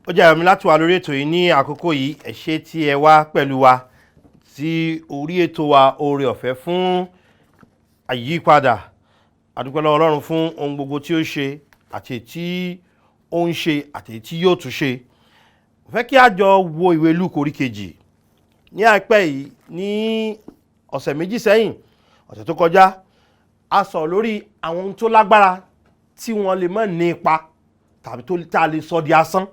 ó jẹ́ àmì láti wà lórí ètò yìí ní àkókò yìí. Ẹ ṣé tí ẹ wá pẹ̀lú wa sí orí ètò wa Oore Ọ̀fẹ́ fún Àyípadà. A dúpẹ́ lọ́wọ́ Ọlọ́run fún ohun gbogbo tí ó ṣe àti tí ó ń ṣe àti tí yóò tún ṣe. Mo fẹ́ kí a jọ wo ìwé Lúùkù orí kejì. Ní àìpẹ́ yìí ní ọ̀sẹ̀ méjì sẹ́yìn, ọ̀sẹ̀ tó kọjá, a sọ lórí àwọn ohun tó lágbára tí wọ́n lè má ní ipa tàbí tó tá lè sọ di asán.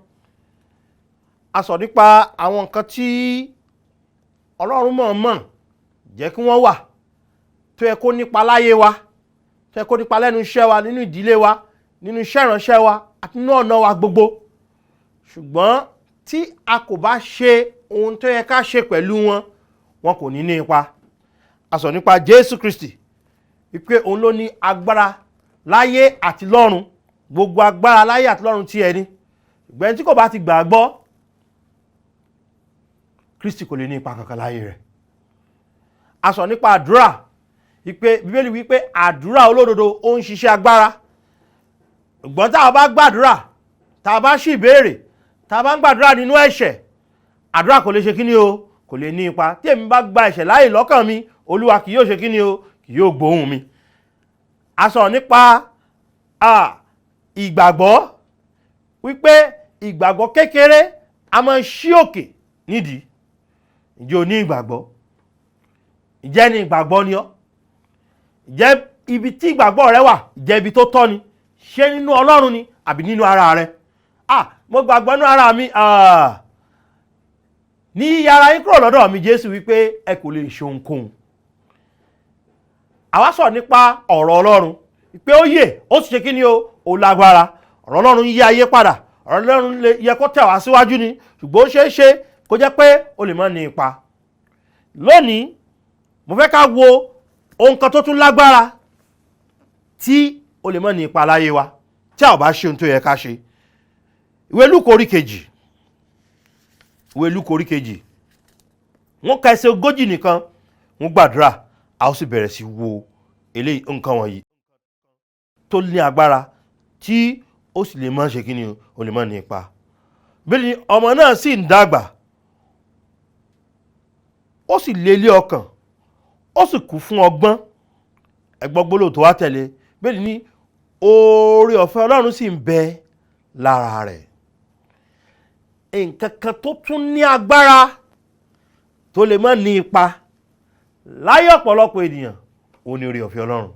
A sọ nípa àwọn nǹkan tí Ọlọ́run mọ̀ọ́mọ̀ jẹ́ kí wọ́n wà tó yẹ kó nípa láyé wa, tó yẹ kó nípa lẹ́nu iṣẹ́ wa, nínú ìdílé wa, nínú iṣẹ́ ìránṣẹ́ wa àti nínú ọ̀nà wa gbogbo. Ṣùgbọ́n tí a kò bá ṣe ohun tó yẹ ká ṣe pẹ̀lú wọn, wọn kò ní ní ipa. A sọ nípa Jésù Kristi wípé òun ló ní agbára láyé àti lọ́run, gbogbo agbára láyé àti lọ́run tí ẹni. Ṣùgbọ́n tí kò bá ti gbàgbọ́, Kristi kò lè ní ipa kankan láyé rẹ̀. A sọ nípa àdúrà wípé Bíbélì wípé àdúrà olódodo ó ń ṣiṣẹ́ agbára. Ṣùgbọ́n tá a bá gbàdúrà, tá a bá ṣì béèrè, tá a bá ń gbàdúrà nínú ẹ̀ṣẹ̀, àdúrà kò lè ṣe kíni o, kò lè ní ipa. Tí èmi bá gba ẹ̀ṣẹ̀ láàyè lọ́kàn mi, Olúwa kì yóò ṣe kíni o, kì yóò gbóhùn mi. A sọ nípa ìgbàgbọ́ wípé ìgbàgbọ́ kékeré a máa ń ṣí òkè nídìí. Ǹjẹ́ o ní ìgbàgbọ́? Ǹjẹ́ ní ìgbàgbọ́ ni ọ́? Ǹjẹ́ ibi tí ìgbàgbọ́ rẹ wà, ǹjẹ́ ibi tó tọ́ ni? Ṣé nínú Ọlọ́run ni àbí nínú ara rẹ? Mo gbàgbọ́ nínú ara mi. Ní yíyára yín kúrò lọ́dọ̀ mi, Jésù wípé ẹ kò lè ṣe ohunkóhun. Àwa sọ nípa ọ̀rọ̀ Ọlọ́run pé ó yè, ó sì ṣe kí ni o, ó lágbára. Ọ̀rọ̀ Ọlọ́run yí ayé padà. Ọ̀rọ̀ Ọlọ́run lè yẹ kó tẹ̀ wá síwájú ni, ṣùgbọ́n ó ṣeé ṣe kó jẹ́ pé ó lè má ní ipa. Lónìí, mo fẹ́ ká wo ohun kan tó tún lágbára tí ó lè má ní ipa láyé wa tí a ò bá ṣe ohun tó yẹ ká ṣe. Ìwé Lúùkù orí kejì. Ìwé Lúùkù orí kejì. Wọ́n ka ẹsẹ̀ 40 nìkan, wọ́n gbàdúrà, a ó sì bẹ̀rẹ̀ sí wo eléyìí nǹkan wọ̀nyí tó ní agbára tí ó sì lè má ṣe kí ni ó lè má ní ipa. Bẹ́ẹ̀ ni ọmọ náà sì ń dàgbà, ó sì lélé ọkàn, ó sì kún fún ọgbọ́n. Ẹgbọ́n gbólóhùn tó wá tẹ̀lé, bẹ́ẹ̀ ni oore ọ̀fẹ́ Ọlọ́run sì ń bẹ lára rẹ̀. Nǹkan kan tó tún ní agbára tó lè má ní ipa láyé ọ̀pọ̀lọpọ̀ ènìyàn, ó ní oore ọ̀fẹ́ Ọlọ́run.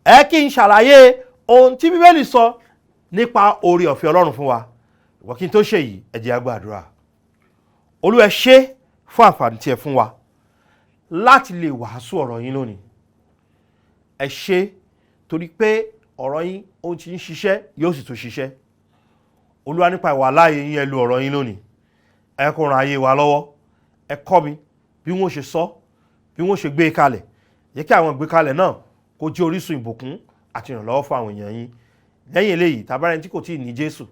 Ẹ kí n ṣàlàyé ohun tí Bíbélì sọ nípa oore ọ̀fẹ́ Ọlọ́run fún wa. Ìwọ kí n tó ṣe yìí, ẹ jẹ́ á gbàdúrà. Olúwa ẹ ṣé fún àǹfààní tí ẹ fún wa láti lè wàásù ọ̀rọ̀ yín lónìí. Ẹ ṣé torí pé ọ̀rọ̀ yín ó ti ń ṣiṣẹ́, yóò sì tún ṣiṣẹ́. Olúwa, nípa ìwà láàyè yín, ẹ lo ọ̀rọ̀ yín lónìí. Ẹ kó ran ayé wa lọ́wọ́. Ẹ kọ́ mi bí wọ́n ṣe sọ, bí wọ́n ṣe gbé kalẹ̀. Jẹ́ kí àwọn ìgbékalẹ̀ náà kó jẹ́ orísun ìbùkún àti ìrànlọ́wọ́ fún àwọn èèyàn yín. Lẹ́yìn eléyìí, tàbárẹ́ni tí kò tíì ní Jésù,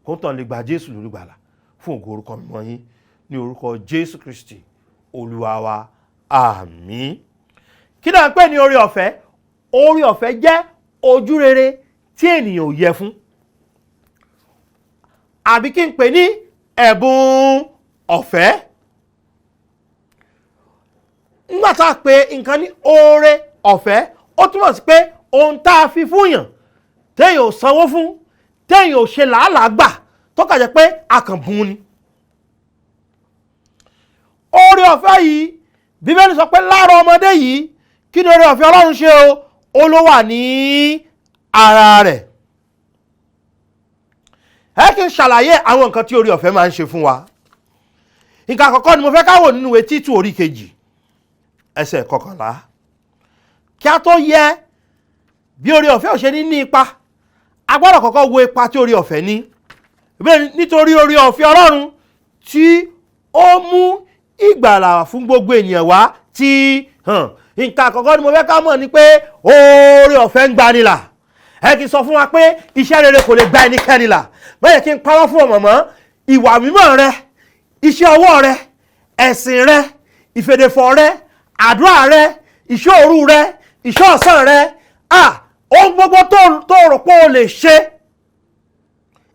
kó ń tàn lè gba Jésù lólùgbàlà fún ògo orúkọ mímọ́ yín. Ní orúkọ Jésù Kristi, Olúwa wa. Àmín. Kí náà ń pè ní oore ọ̀fẹ́? Oore ọ̀fẹ́ jẹ́ ojú rere tí ènìyàn ò yẹ fún. Àbí kí n pè ní ẹ̀bùn ọ̀fẹ́. Nígbà tá a pè nǹkan ní oore ọ̀fẹ́, ó túmọ̀ sí pé ohun tá a fi fún yàn, téèyàn ò sanwó fún, téèyàn ò ṣe làálàá gbà, tó kà jẹ́ pé a kàn bùn ni. Oore ọ̀fẹ́ yìí, Bíbélì sọ pé lára ọmọdé yìí, kí ni oore ọ̀fẹ́ Ọlọ́run ṣe o? Ó ló wà ní ara rẹ̀. Ẹ kí n ṣàlàyé àwọn nǹkan tí oore ọ̀fẹ́ máa ń ṣe fún wa. Nǹkan àkọ́kọ́ ni mo fẹ́ ká wò nínú ìwé Títù orí kejì, ẹsẹ̀ 11. Kí a tó yẹ bí oore ọ̀fẹ́ ò ṣe ní ipa, a gbọ́dọ̀ kọ́kọ́ wo ipa tí oore ọ̀fẹ́ ní. Nítorí oore ọ̀fẹ́ Ọlọ́run tí ó mú ìgbàlà fún gbogbo ènìyàn wá ti hàn. Nǹkan àkọ́kọ́ ni mo fẹ́ ká mọ̀ ni pé oore ọ̀fẹ́ ń gbanilà. Ẹ kì í sọ fún wa pé iṣẹ́ rere kò lè gba ẹnikẹ́ni là. Bẹ́ẹ̀ kí n parọ́ fún ọmọ mọ́, ìwà mímọ́ rẹ, iṣẹ́ ọwọ́ rẹ, ẹ̀sìn rẹ, ìfèdèfọ̀ rẹ, àdúrà rẹ, ìṣòru rẹ, ìṣọ́ ọ̀sán rẹ, ohun gbogbo tó rò pé o lè ṣe,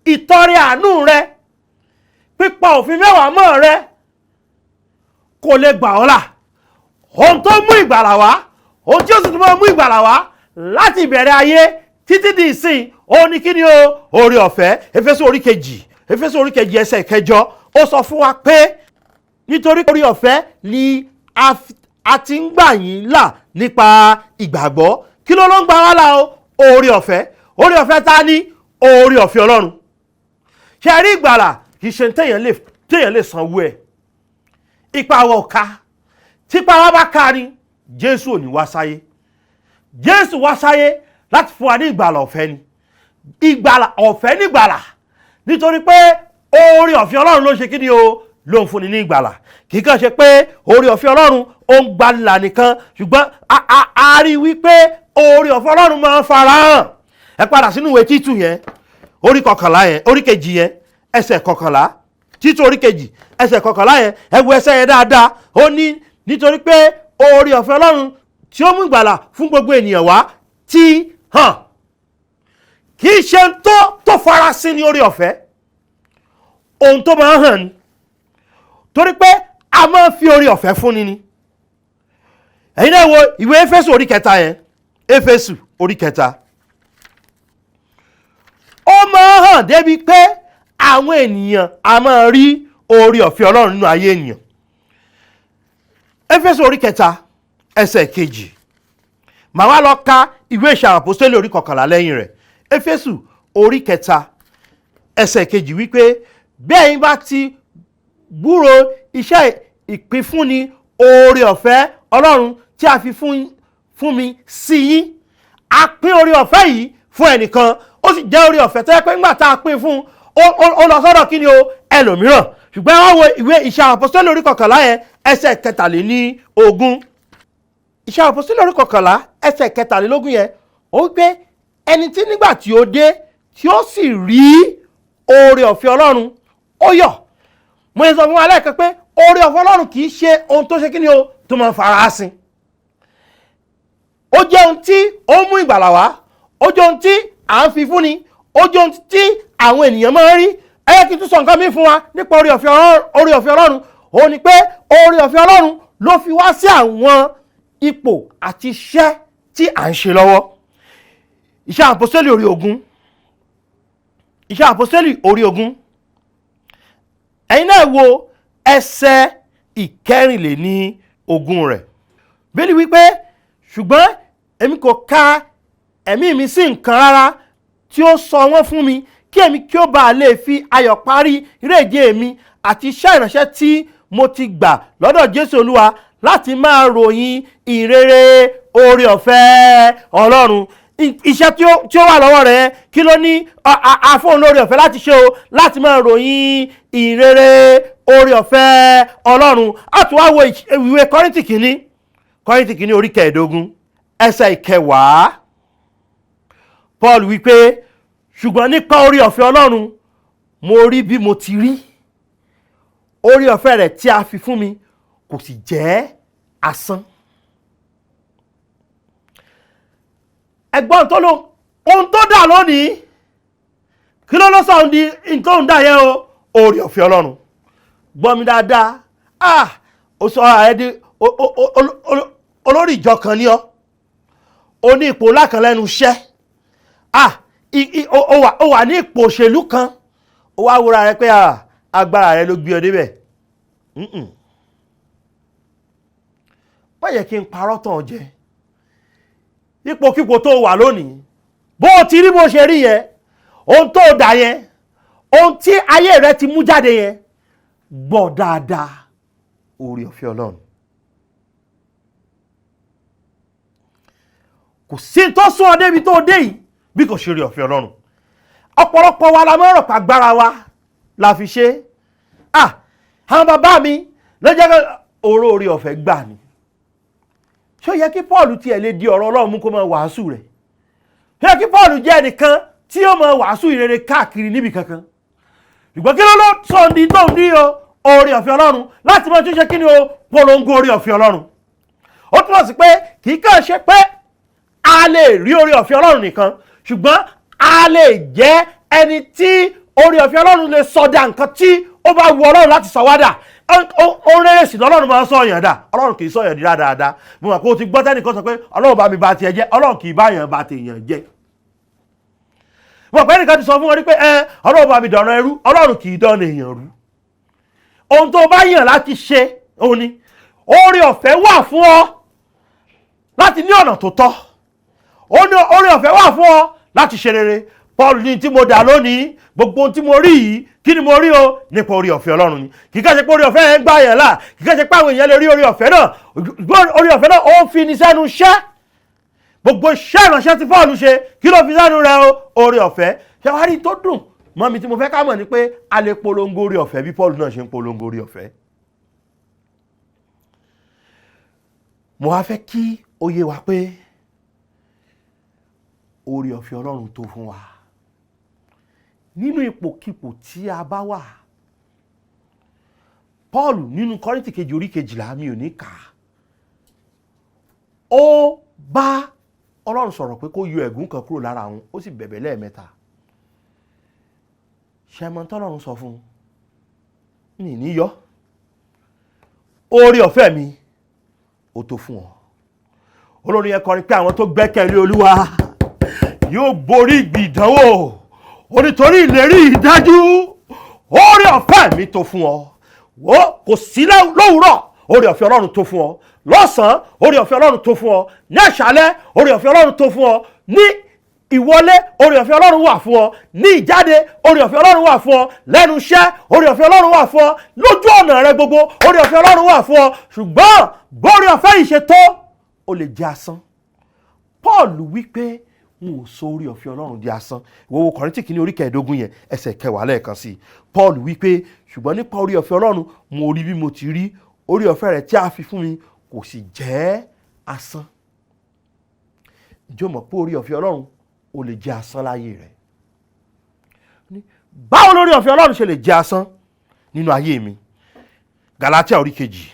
ìtọrẹ àánú rẹ, pípa òfin mẹ́wàá mọ́ rẹ kò lè gbà ọ́ là. Ohun tó mú ìgbàlà wá, ohun tí ó sì tún máa mú ìgbàlà wá láti ìbẹ̀rẹ̀ ayé títí di ìsìn, ó ní kí ni o? Oore ọ̀fẹ́. Éfésù orí kejì ẹsẹ̀ kẹjọ, ó sọ fún wa pé nítorí oore ọ̀fẹ́ ni a ti ń gbà yín là nípa ìgbàgbọ́. Kí ló ń gbà wá là o? Oore ọ̀fẹ́. Oore ọ̀fẹ́ ta ni? Oore ọ̀fẹ́ Ọlọ́run. Ṣé rí ìgbàlà kì í ṣe téèyàn lè sanwó ẹ̀. Ipa wa ò ká. Típa wa bá ká ni Jésù ò ní wá sáyé. Jésù wá sáyé láti fún wa ní ìgbàlà ọ̀fẹ́ ni. Ìgbàlà ọ̀fẹ́ ní ìgbàlà. Nítorí pé oore ọ̀fẹ́ Ọlọ́run ló ṣe kí ni o? Ló ń fúnni ní ìgbàlà. Kì í kàn ṣe pé oore ọ̀fẹ́ Ọlọ́run ó ń gbanilà nìkan, ṣùgbọ́n a rí wípé oore ọ̀fẹ́ Ọlọ́run máa ń farahàn. Ẹ padà sínú ìwé Títù yẹn, orí kejì yẹn, ẹsẹ̀ 11. Títù orí kejì ẹsẹ̀ 11 yẹn, ẹ wo ẹsẹ̀ yẹn dáadáa. Ó ní nítorí pé oore ọ̀fẹ́ Ọlọ́run tí ó mú ìgbàlà fún gbogbo ènìyàn wá ti hàn. Kì í ṣe tó farasin ní oore ọ̀fẹ́, ohun tó máa ń hàn ni. Torí pé a máa ń fi oore ọ̀fẹ́ fúnni ni. Ẹ̀yin náà wo ìwé Éfésù orí 3 yẹn, Éfésù orí 3. Ó máa ń hàn débi pé àwọn ènìyàn a máa rí oore ọ̀fẹ́ Ọlọ́run nínú ayé ènìyàn. Éfésù orí 3 ẹsẹ̀ 2. Màá wá lọ ka ìwé Ìṣe àwọn Àpọ́stélì orí 11 lẹ́yìn rẹ̀. Éfésù orí 3 ẹsẹ̀ 2 wípé bí ẹ̀yin bá ti gbúrò iṣẹ́ ìpínfúnni oore ọ̀fẹ́ Ọlọ́run tí a fi fún mi sí yín. A pín oore ọ̀fẹ́ yìí fún ẹnìkan, ó sì jẹ́ oore ọ̀fẹ́ tó yẹ pé nígbà tá a pín fún ó lọ sọ́dọ̀ kí ni o? Ẹlòmíràn. Ṣùgbọ́n wọ́n wo ìwé Ìṣe àwọn Àpọ́stélì orí 11 yẹn ẹsẹ̀ 23. Ìṣe àwọn Àpọ́stélì orí 11 ẹsẹ̀ 23 yẹn, ó wípé ẹni tí nígbà tí ó dé tí ó sì rí oore ọ̀fẹ́ Ọlọ́run ó yọ̀. Mo sọ fún wa lẹ́ẹ̀kan pé oore ọ̀fẹ́ Ọlọ́run kì í ṣe ohun tó ṣe kí ni o? Tó máa farasin. Ó jẹ́ ohun tí ó mú ìgbàlà wá, ó jẹ́ ohun tí à ń fi fúnni, ó jẹ́ ohun tí àwọn ènìyàn máa ń rí. Ẹ yẹ kí n tún sọ nǹkan mi fún wa nípa oore ọ̀fẹ́ Ọlọ́run. Ó ní pé oore ọ̀fẹ́ Ọlọ́run ló fi wá sí àwọn ipò àti iṣẹ́ tí à ń ṣe lọ́wọ́. Iṣẹ́ Àpọ́stélì orí 20. Iṣẹ́ Àpọ́stélì orí 20. Ẹ̀yin náà wo ẹsẹ̀ 24 rẹ̀. Bíbélì wípé ṣùgbọ́n èmi kò ka ẹ̀mí mi sí nǹkan rárá tí ó sọ wọ́n fún mi, kí èmi kí ó bá lè fi ayọ̀ parí ìrèje mi àti iṣẹ́ ìránṣẹ́ tí mo ti gbà lọ́dọ̀ Jésù Olúwa láti máa ròyìn ìrere oore ọ̀fẹ́ Ọlọ́run. Iṣẹ́ tí ó wà lọ́wọ́ rẹ̀, kí ló ní àfọ̀n lórí ọ̀fẹ́ láti ṣe o? Láti máa ròyìn ìrere oore ọ̀fẹ́ Ọlọ́run. A tún wá wo ìwé Kọ́ríńtì kìíní orí 15 ẹsẹ̀ 10. Paul wípé ṣùgbọ́n nípa oore ọ̀fẹ́ Ọlọ́run mo rí bí mo ti rí. Oore ọ̀fẹ́ rẹ̀ tí a fi fún mi kò sì jẹ́ asán. Ẹ̀gbọ́n tó lò ohun tó dà lónìí, kí ló sọ ní nǹkan dà yẹn o? Oore ọ̀fẹ́ Ọlọ́run. Gbọ́ mi dáadáa. Ó sọ ààrẹ di olórí ìjọ kan ní ọ́. Ó ní ipò ńlá kan lẹ́nu iṣẹ́. Ó wà ní ipò òṣèlú kan. Ó wá wúra rẹ pé agbára rẹ ló gbé ọ débẹ̀. Má yẹ kí n parọ́ tàn jẹ. Ipòkípò tó wà lónìí, bó ti rí bó ṣe rí yẹn, ohun tó dà yẹn, ohun tí ayé rẹ ti mú jáde yẹn, gbọ́ dáadáa, oore ọ̀fẹ́ Ọlọ́run. Kò sí tó sún ọ débi tó dé yìí bí kò ṣe oore ọ̀fẹ́ Ọlọ́run. Ọ̀pọ̀lọpọ̀ wa la máa ń rò pé agbára wa la fi ṣe. Àwọn bàbá mi lọ́jọ́ oore ọ̀fẹ́ gbà ni. Ṣé ó yẹ kí Paul tiẹ̀ lè di ọ̀rọ̀ Ọlọ́run mú kó máa wàásù rẹ̀? Ṣé ó yẹ kí Paul jẹ́ ẹnìkan tí ó máa wàásù ìrere káàkiri níbi kankan? Ṣùgbọ́n kí ló sọ ní tó ń dí oore ọ̀fẹ́ Ọlọ́run láti máa tún ṣe kí ni o? Polongo oore ọ̀fẹ́ Ọlọ́run. Ó túmọ̀ sí pé kì í kàn ṣe pé a lè rí oore ọ̀fẹ́ Ọlọ́run nìkan, ṣùgbọ́n a lè jẹ́ ẹni tí oore ọ̀fẹ́ Ọlọ́run lè sọdá nǹkan tí ó bá wu Ọlọ́run láti sọ wá dà. Ó rere sí lọ́lọ́run máa ń sọ yàn dà. Ọlọ́run kì í sọ yàn di dáadáa. Mo mọ̀ pé o ti gbọ́ tẹ́nìkan sọ pé Ọlọ́run bá mi bà tiẹ̀ jẹ́. Ọlọ́run kì í bá yàn bà tèèyàn jẹ́. Mo mọ̀ pé ẹnìkan ti sọ fún wọn rí pé Ọlọ́run bá mi dọ̀nà ẹrú. Ọlọ́run kì í dọ̀nà èèyàn rú. Ohun tó bá yàn láti ṣe òun ni oore ọ̀fẹ́ wà fún ọ láti ní ọ̀nà tó tọ́. Oore ọ̀fẹ́ wà fún ọ láti ṣe rere. Paul ní tí mo dà lónìí, gbogbo ohun tí mo rí yìí, kí ni mo rí o? Nípa oore ọ̀fẹ́ Ọlọ́run ni. Kì í ṣe pé oore ọ̀fẹ́ yẹn gbà yẹn là, kì í ṣe pé àwọn èèyàn lè rí oore ọ̀fẹ́ náà. Oore ọ̀fẹ́ náà ó fi ní sẹ́nu iṣẹ́. Gbogbo iṣẹ́ ìránṣẹ́ tí Paul ṣe, kí ló fi sẹ́nu rẹ̀ o? Oore ọ̀fẹ́. Ṣé wàá rí tó dùn mọ́ mi tí mo fẹ́ ká mọ̀ ni pé a lè polongo oore ọ̀fẹ́ bí Paul náà ṣe ń polongo oore ọ̀fẹ́. Mo wá fẹ́ kí ó yé wa pé oore ọ̀fẹ́ Ọlọ́run tó fún wa nínú ipòkípò tí a bá wà. Paul nínú Kọ́ríńtì kejì orí 12 mi ò ní kà á. Ó bá Ọlọ́run sọ̀rọ̀ pé kó yọ ẹ̀gún kan kúrò lára òun, ó sì bẹ̀bẹ̀ lẹ́ẹ̀mẹ́ta. Ṣé mọ̀ tọ́lọ́run sọ fún un? Ní yọ. Oore ọ̀fẹ́ mi ó tó fún ọ. Olórin yẹn kọrin pé àwọn tó gbẹ́kẹ̀lé Olúwa yóò borí ìgbìdánwò. Onítorí ìlérí ìdájú, oore ọ̀fẹ́ mi tó fún ọ. Kò sí lówùúrọ̀, oore ọ̀fẹ́ Ọlọ́run tó fún ọ. Lọ́sàn-án, oore ọ̀fẹ́ Ọlọ́run tó fún ọ. Ní àṣálẹ́, oore ọ̀fẹ́ Ọlọ́run tó fún ọ. Ní ìwọlé, oore ọ̀fẹ́ Ọlọ́run wà fún ọ. Ní ìjáde, oore ọ̀fẹ́ Ọlọ́run wà fún ọ. Lẹ́nu iṣẹ́, oore ọ̀fẹ́ Ọlọ́run wà fún ọ. Lójú ọ̀nà rẹ gbogbo, oore ọ̀fẹ́ Ọlọ́run wà fún ọ. Ṣùgbọ́n bóore ọ̀fẹ́ yìí ṣe tó, ó lè jẹ́ asán. Paul wí pé n ò sọ oore ọ̀fẹ́ Ọlọ́run di asán. Wo Kọ́ríńtì kìíní orí 15 yẹn ẹsẹ̀ 10 lẹ́ẹ̀kan sí. Paul wí pé ṣùgbọ́n nípa oore ọ̀fẹ́ Ọlọ́run mo rí bí mo ti rí, oore ọ̀fẹ́ rẹ̀ tí a fi fún mi kò sì jẹ́ asán. Ǹjẹ́ o mọ̀ pé oore ọ̀fẹ́ Ọlọ́run ó lè jẹ́ asán láyé rẹ̀? Báwo lóore ọ̀fẹ́ Ọlọ́run ṣe lè jẹ́ asán nínú ayé mi? Gálátíà orí 2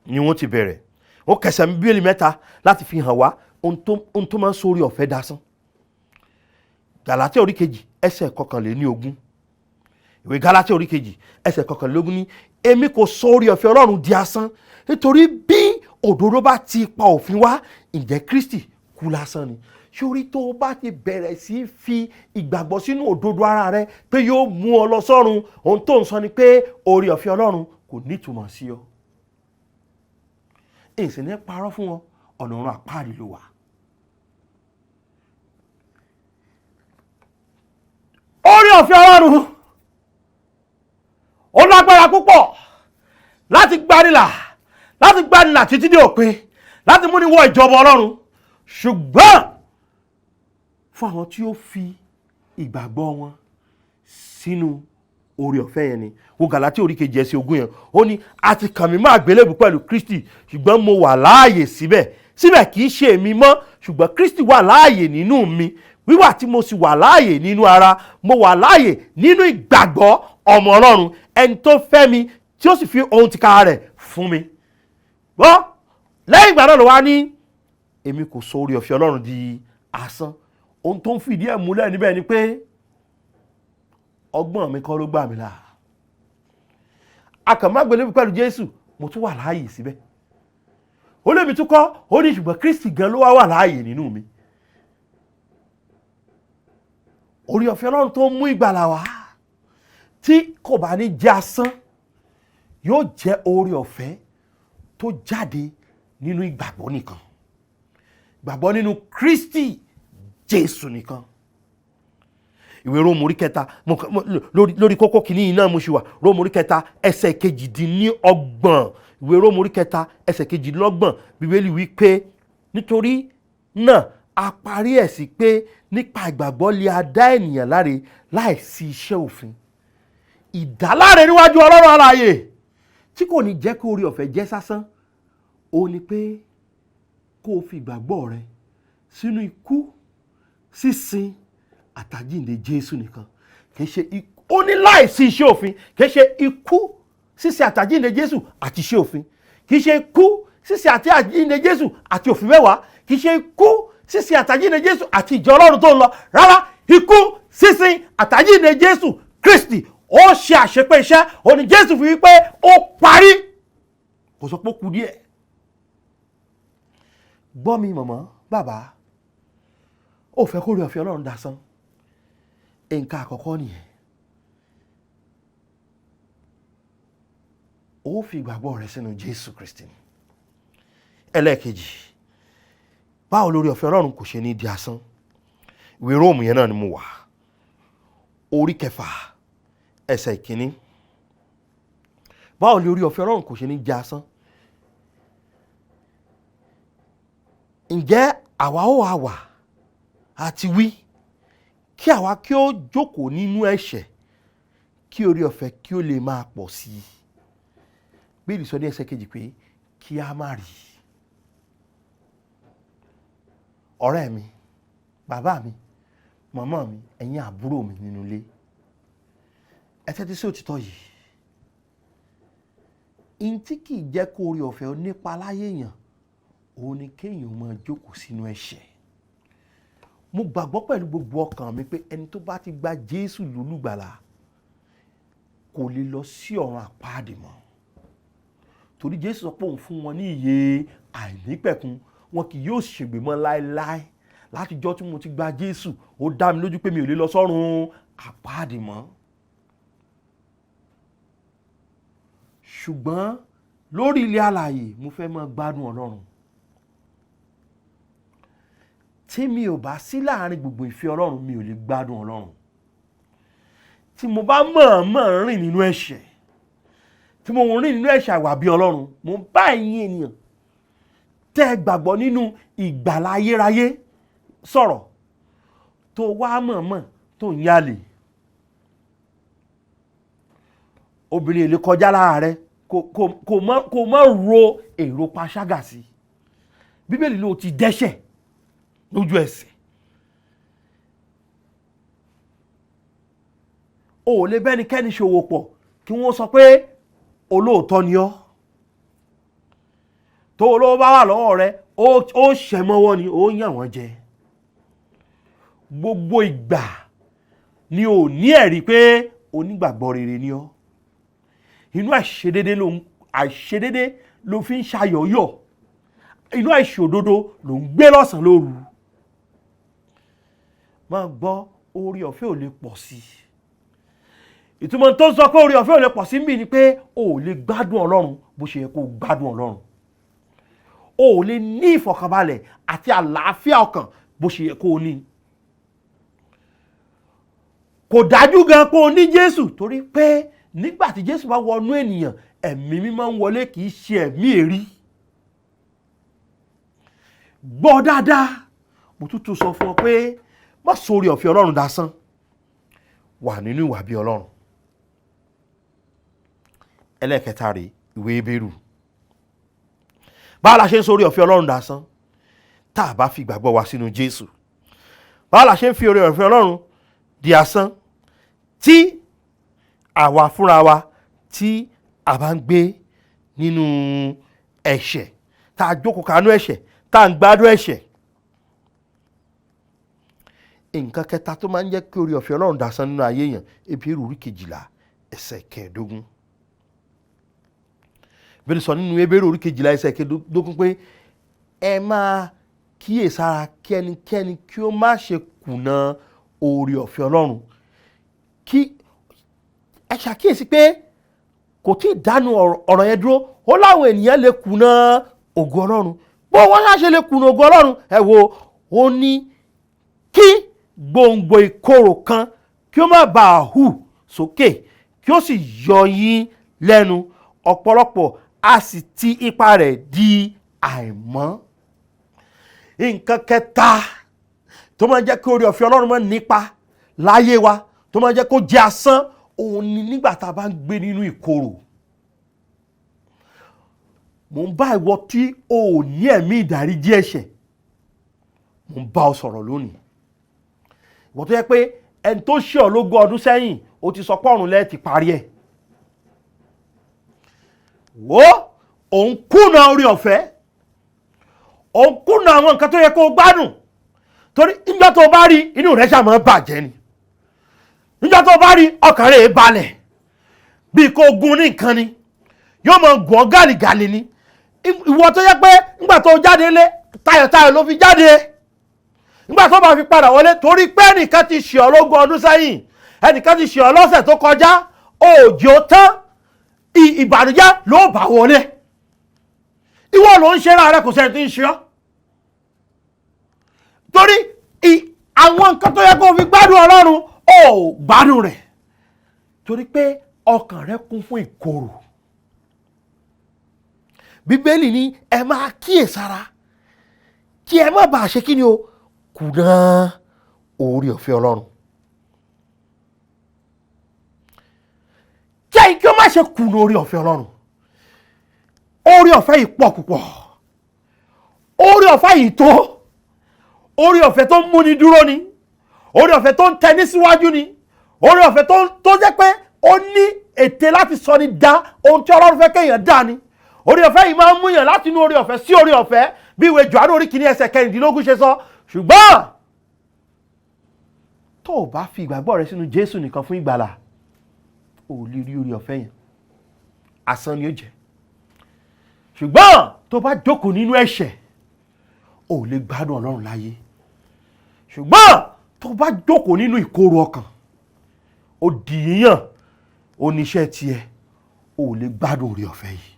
ni wọ́n ti bẹ̀rẹ̀. Ó kẹsẹ̀ Bíbélì 3 láti fi hàn wá ohun tó máa ń sọ oore ọ̀fẹ́ dasán. Gálátíà orí 2 ẹsẹ̀ 21. Ìwé Gálátíà orí 2 ẹsẹ̀ 21 ní èmi kò sọ oore ọ̀fẹ́ Ọlọ́run di asán nítorí bí òdodo bá ti pa òfin wá, ǹjẹ́ Kristi kú lásán ni. Sórí tó bá ti bẹ̀rẹ̀ sí fi ìgbàgbọ́ sínú òdodo ara rẹ pé yóò mú ọ lọ sọ́run, ohun tó ń sọ ni pé oore ọ̀fẹ́ Ọlọ́run kò nítumọ̀ sí ọ. Èsì ní parọ́ fún ọ, ọ̀nà ọ̀run àpáàdì ló wà. Oore ọ̀fẹ́ Ọlọ́run ó lágbára púpọ̀ láti gbanilà títí dé òpin, láti múni wọ ìjọba Ọlọ́run. Ṣùgbọ́n fún àwọn tí ó fi ìgbàgbọ́ wọn sínú oore ọ̀fẹ́ yẹn ni. Wo Gálátíà orí 2 ẹsẹ̀ 20 yẹn, ó ní a ti kàn mí mọ́ àgbélébù pẹ̀lú Kristi, ṣùgbọ́n mo wà láàyè síbẹ̀ kì í ṣe èmi mọ́, ṣùgbọ́n Kristi wà láàyè nínú mi. Wíwà tí mo sì wà láàyè nínú ara, mo wà láàyè nínú ìgbàgbọ́ ọmọ Ọlọ́run, ẹni tó fẹ́ mi tí ó sì fi ohun tìkára rẹ̀ fún mi. Gbọ́, lẹ́yìn ìgbà náà ló wá ní èmi kò sọ oore ọ̀fẹ́ Ọlọ́run di asán. Ohun tó ń fìdí ẹ̀ múlẹ̀ níbẹ̀ ni pé ọgbọ́n mi kọ́ ló gbà mí là. A kàn má gbélébùú pẹ̀lú Jésù, mo tún wà láàyè síbẹ̀. Ó lé mi tún kọ́, ó ní ṣùgbọ́n Kristi gan ló wà láàyè nínú mi. Oore ọ̀fẹ́ Ọlọ́run tó mú ìgbàlà wá tí kò bá ní jẹ́ asán, yóò jẹ́ oore ọ̀fẹ́ tó jáde nínú ìgbàgbọ́ nìkan. Ìgbàgbọ́ nínú Kristi Jésù nìkan. Ìwé Róòmù orí 3 lórí kókó kìíní náà mo ṣì wà. Róòmù orí 3 ẹsẹ̀ 28. Ìwé Róòmù orí 3 ẹsẹ̀ 28 Bíbélì wí pé nítorí náà a parí ẹ̀ sí pé nípa ìgbàgbọ́ lè a dá ènìyàn láre láìsí iṣẹ́ òfin. Ìdáláre níwájú Ọlọ́run alààyè tí kò ní jẹ́ kí oore ọ̀fẹ́ jẹ́ sásán, ó ní pé kó o fi ìgbàgbọ́ rẹ sínú ikú, sísin àtàjíǹde Jésù nìkan. Kìí ṣe ó ní láìsí iṣẹ́ òfin, kìí ṣe ikú, sísin àtàjíǹde Jésù àti iṣẹ́ òfin. Kìí ṣe ikú, sísin àtàjíǹde Jésù àti òfin mẹ́wàá. Kìí ṣe ikú, sísin àtàjíǹde Jésù àti ìjọ Ọlọ́run tó ń lọ. Rárá, ikú, sísin àtàjíǹde Jésù Kristi ó ṣe àṣepé iṣẹ́. Ó ní Jésù fi wípé ó parí, kò sọ pé ó kù díẹ̀. Gbọ́ mi màmá, bàbá, ó fẹ́ kó rí ọ̀fẹ́ Ọlọ́run dasán. Nǹkan àkọ́kọ́ nìyẹn. Ó fi ìgbàgbọ́ rẹ̀ sínú Jésù Kristi. Ẹlẹ́ẹ̀kejì, báwo lórí ọ̀fẹ́ Ọlọ́run kò ṣe ní di asán? Ìwé Róòmù yẹn náà ni mo wà, orí 6 ẹsẹ̀ 1. Báwo lórí ọ̀fẹ́ Ọlọ́run kò ṣe ní di asán? Ǹjẹ́ àwa ó wà àti wí kí àwa kí ó jókòó nínú ẹ̀ṣẹ̀ kí orí ọ̀fẹ́ kí ó lè máa pọ̀ sí i? Bíbélì sọ ní ẹsẹ̀ 2 pé kí a má rí. Ọ̀rẹ́ mi, bàbá mi, màmá mi, ẹ̀yin àbúrò mi nínú ilé, ẹ tẹ́tí sí òtítọ́ yìí. In tí kì í jẹ́ kó orí ọ̀fẹ́ nípa láyé èèyàn, òun ni kéèyàn máa jókòó sínú ẹ̀ṣẹ̀. Mo gbàgbọ́ pẹ̀lú gbogbo ọkàn mi pé ẹni tó bá ti gba Jésù lólùgbàlà kò lè lọ sí ọ̀run àpáàdì mọ́. Torí Jésù sọ pé òun fún wọn ní ìyè àìnípẹ̀kun, wọn kì yóò ṣègbé mọ́ láéláé. Látijọ́ tí mo ti gba Jésù, ó dá mi lójú pé mi ò lè lọ sọ́run àpáàdì mọ́. Ṣùgbọ́n lórí ilé alààyè mo fẹ́ máa gbádùn Ọlọ́run. Tí mi ò bá sí láàrin gbogbo ìfẹ́ Ọlọ́run, mi ò lè gbádùn Ọlọ́run. Tí mo bá mọ̀ọ́mọ̀ rìn nínú ẹ̀ṣẹ̀, tí mo rìn nínú ẹ̀ṣẹ̀ àìwà bí Ọlọ́run, mo bá ẹ̀yin ènìyàn tẹ́ gbàgbọ́ nínú ìgbàlà ayérayé sọ̀rọ̀, tó wá mọ̀ọ́mọ̀ tó ń yálè. Obìnrin èlé kọjá lára rẹ kò mọ́ ro èrò panṣágà sí. Bíbélì ló ti dẹ́ṣẹ̀ lójú ẹsẹ̀. O ò lè bẹ́nikẹ́ni ṣòwò pọ̀ kí wọ́n sọ pé olóòótọ́ ni ọ́. Tó olówó bá wà lọ́wọ́ rẹ, ó ṣẹ̀ mọ́wọ́ ni, ó yàn wọ́n jẹ. Gbogbo ìgbà ni ò ní ẹ̀rí pé onígbàgbọ́ rere ni ọ́. Inú àìṣedédé ló fi ń ṣayọ̀yọ̀. Inú àìṣòdodo ló ń gbé lọ́sàn lóru. Máa gbọ́, orí ọ̀fẹ́ ò lè pọ̀ sí. Ìtumọ̀ tó ń sọ pé orí ọ̀fẹ́ ò lè pọ̀ sí mí ni pé o ò lè gbádùn Ọlọ́run bó ṣe yẹ kó gbádùn Ọlọ́run. O ò lè ní ìfọ̀kànbalẹ̀ àti àlàáfíà ọkàn bó ṣe yẹ kó ní. Kò dájú gan pé o ní Jésù, torí pé nígbà tí Jésù bá wọnú ènìyàn, ẹ̀mí mímọ́ ń wọlé, kì í ṣe ẹ̀mí èrí. Gbọ́ dáadáa, mo tún sọ fún ọ pé má sórí ọ̀fẹ́ Ọlọ́run dasán. Wà nínú ìwà bí Ọlọ́run. Ẹlẹ́ẹ̀kẹta rèé, ìwé Hébérù. Báwo la ṣe ń sórí ọ̀fẹ́ Ọlọ́run dasán? Tá a bá fi ìgbàgbọ́ wa sínú Jésù. Báwo la ṣe ń fi oore ọ̀fẹ́ Ọlọ́run di asán? Tí àwa fúnra wa tí a bá ń gbé nínú ẹ̀ṣẹ̀, tá a jókòó kanú ẹ̀ṣẹ̀, tá a ń gbádùn ẹ̀ṣẹ̀. Nǹkan kẹta tó máa ń jẹ́ kí oore ọ̀fẹ́ Ọlọ́run dasán nínú ayé èèyàn, Hébérù orí 12 ẹsẹ̀ 15. Bẹ́ẹ̀ sọ nínú Hébérù orí 12 ẹsẹ̀ 15 pé ẹ máa kíyèsára kí ẹnikẹ́ni kí ó má ṣe kùnà oore ọ̀fẹ́ Ọlọ́run. Kí ẹ ṣàkíyèsí pé kò tí ì dánu ọ̀rọ̀ yẹn dúró. Ó láwọn ènìyàn lè kùnà ògo Ọlọ́run. Bó wọ́n ṣá ṣe lè kùnà ògo Ọlọ́run, ẹ wo, ó ní kí gbòǹgbò ìkorò kan kí ó má bàa hù sókè kí ó sì yọ yín lẹ́nu, ọ̀pọ̀lọpọ̀ a sì ti ipa rẹ̀ di àìmọ́. Nǹkan kẹta tó máa jẹ́ kí oore ọ̀fẹ́ Ọlọ́run máa nípa láyé wa, tó máa jẹ́ kó jẹ́ asán, òun ni nígbà tá a bá ń gbé nínú ìkorò. Mo ń bá ìwọ tí o ò ní ẹ̀mí ìdáríjì ẹ̀ṣẹ̀, mo ń bá ọ sọ̀rọ̀ lónìí. Ìwọ tó yẹ pé ẹni tó ṣe ọ́ lógún ọdún sẹ́yìn, ó ti sọ pé ọ̀run lẹ́ẹ̀ ti parí ẹ̀. Wo, òun kùnà oore ọ̀fẹ́, òun kùnà àwọn nǹkan tó yẹ kó gbádùn, torí nígbà tó bá rí inú rẹ̀ ṣá máa bàjẹ́ ni. níjọ́ tó bá rí ọkàn rẹ̀ balẹ̀ bí kò gun ní nǹkan ni yóò mọ gùn ọ́ gàlìgàlì ni. Ìwọ tó yẹ pé nígbà tó jáde lé tayọ̀tayọ̀ ló fi jáde, nígbà tó bá fi padà wọlé torí pé ẹnìkan ti ṣe ọ́ lógún ọdún sẹ́yìn, ẹnìkan ti ṣe ọ́ lọ́sẹ̀ tó kọjá, òjò tán ìbànújẹ́ ló bá wọlé. Ìwọ ló ń ṣe ra rẹ, kò sẹ́ni tí ń ṣe ọ́. Torí àwọn nǹkan tó yẹ kó fi gbádùn Ọlọ́run ó gbádùn rẹ̀ torí pé ọkàn rẹ kún fún ìkorò. Bíbélì ní ẹ máa kíyèsára kí ẹ má bàa ṣe kí ni o, kùnà oore ọ̀fẹ́ Ọlọ́run. Kí o má ṣe kùnà oore ọ̀fẹ́ Ọlọ́run. Oore ọ̀fẹ́ yìí pọ̀ púpọ̀, oore ọ̀fẹ́ yìí tó, oore ọ̀fẹ́ tó ń múni dúró ni, oore ọ̀fẹ́ tó ń tẹni síwájú ni, oore ọ̀fẹ́ tó jẹ́ pé ó ní ète láti sọ ní dá ohun tí Ọlọ́run fẹ́ kéèyàn dá ni. Oore ọ̀fẹ́ yìí máa ń múyàn láti inú oore ọ̀fẹ́ sí oore ọ̀fẹ́ bí ìwé Jòhánù orí kìíní ẹsẹ̀ 16 ṣe sọ. Ṣùgbọ́n tó o bá fi ìgbàgbọ́ rẹ sínú Jésù nìkan fún ìgbàlà, o ò lè rí oore ọ̀fẹ́ yẹn, asán ni ó jẹ́. Ṣùgbọ́n tó bá jókòó nínú ẹ̀ṣẹ̀, o ò lè gbádùn Ọlọ́run láyé. Ṣùgbọ́n tó bá jókòó nínú ìkorò ọkàn, ó di yíyàn, oníṣẹ́ tiẹ̀, o ò lè gbádùn oore ọ̀fẹ́ yìí.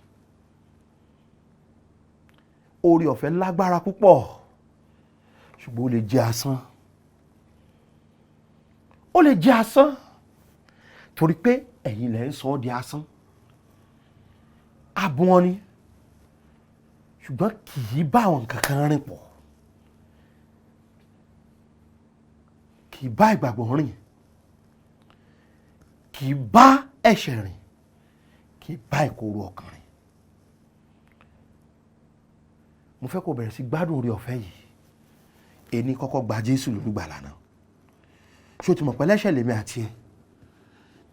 Oore ọ̀fẹ́ lágbára púpọ̀, ṣùgbọ́n ó lè jẹ́ asán. Ó lè jẹ́ asán torí pé ẹ̀yin lẹ ń sọ ọ́ di asán. Abùn wọn ni, ṣùgbọ́n kì í bá àwọn nǹkan kan rìn pọ̀, kì í bá ìgbàgbọ́ rìn, kì í bá ẹ̀ṣẹ̀ rìn, kì í bá ìkorò ọkàn rìn. Mo fẹ́ kó bẹ̀rẹ̀ sí gbádùn oore ọ̀fẹ́ yìí. Ẹni kọ́kọ́ gba Jésù lólùgbàlà náà. Ṣé o ti mọ̀ pé ẹlẹ́ṣẹ̀ lèmi àti ẹ?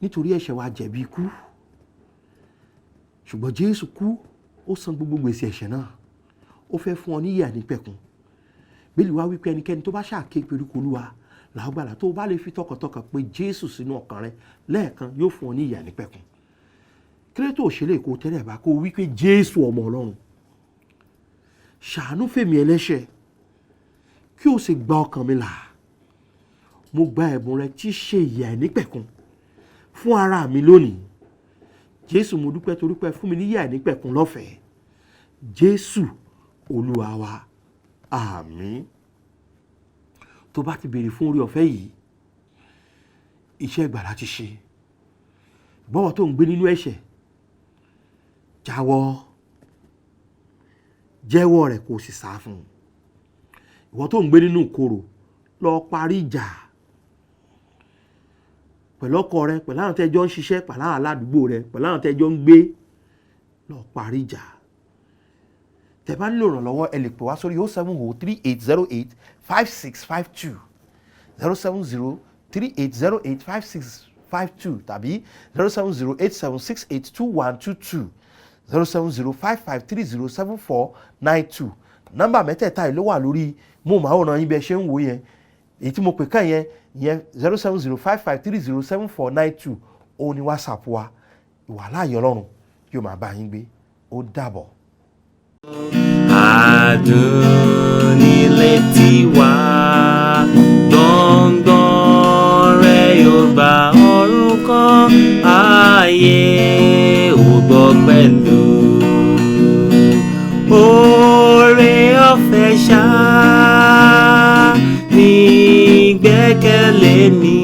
Nítorí ẹ̀ṣẹ̀ wa jẹ̀bi ikú. Ṣùgbọ́n Jésù kú, ó san gbogbo gbèsè ẹ̀ṣẹ̀ náà. Ó fẹ́ fún ọ ní ìyè àìnípẹ̀kun. Bíbélì wá wípé ẹnikẹ́ni tó bá ṣàké pe orúkọ Olúwa làá gbàlà. Tó o bá lè fi tọkàntọkàn pé Jésù sínú ọkàn rẹ lẹ́ẹ̀kan, yóò fún ọ ní ìyè àìnípẹ̀kun. Kí ló tó ṣe lè kó tẹ́lẹ̀ bá kó wípé Jésù ọmọ Ọlọ́run, ṣàánú fèmí ẹlẹ́ṣẹ̀ kí o sì gba ọkàn mi là. Mo gba ẹ̀bùn rẹ tí ṣe ìyè àìnípẹ̀kun fún ara mi lónìí. Jésù, mo dúpẹ́ torí pé fún mi ní ìyè àìnípẹ̀kun lọ́fẹ̀ẹ́. Jésù Olúwa wa, àmín. Tó bá ti béèrè fún oore ọ̀fẹ́ yìí, iṣẹ́ ìgbàlà ti ṣe. Bọ́wọ́ tó ń gbé nínú ẹ̀ṣẹ̀, jáwọ́, jẹ́wọ́ rẹ̀ kó o sì sá fún un. Ìwọ tó ń gbé nínú ìkorò, lọ parí ìjà pẹ̀lú ọkọ rẹ, pẹ̀lú àwọn tẹ́jọ́ ń ṣiṣẹ́, pẹ̀lú àwọn aládùúgbò rẹ, pẹ̀lú àwọn tẹ́jọ́ ń gbé, lọ parí ìjà. Tẹ́ bá nílò ìrànlọ́wọ́, ẹ lè pè wá sórí 07038085652 07038085652 tàbí 07087682122 07055307492. Nọ́mbà mẹ́tẹ̀ẹ̀ta yìí ló wà lórí móhùnmáwòrán yín bí ẹ ṣe ń wò yẹn. Èyí tí mo pè kàn yẹn 07055307492. Òun ni WhatsApp wa. Ìwàláàyè Ọlọ́run yóò máa bá yín gbé. Ó dàbọ̀. Adùn nílé tiwa, gbọ̀ngbọ̀n rẹ̀ yóò gba ọ̀run kan, ayé ò gbọ́ pẹ̀lú. Oore ọ̀fẹ́ ṣá ní gbẹ́kẹ̀lé ní.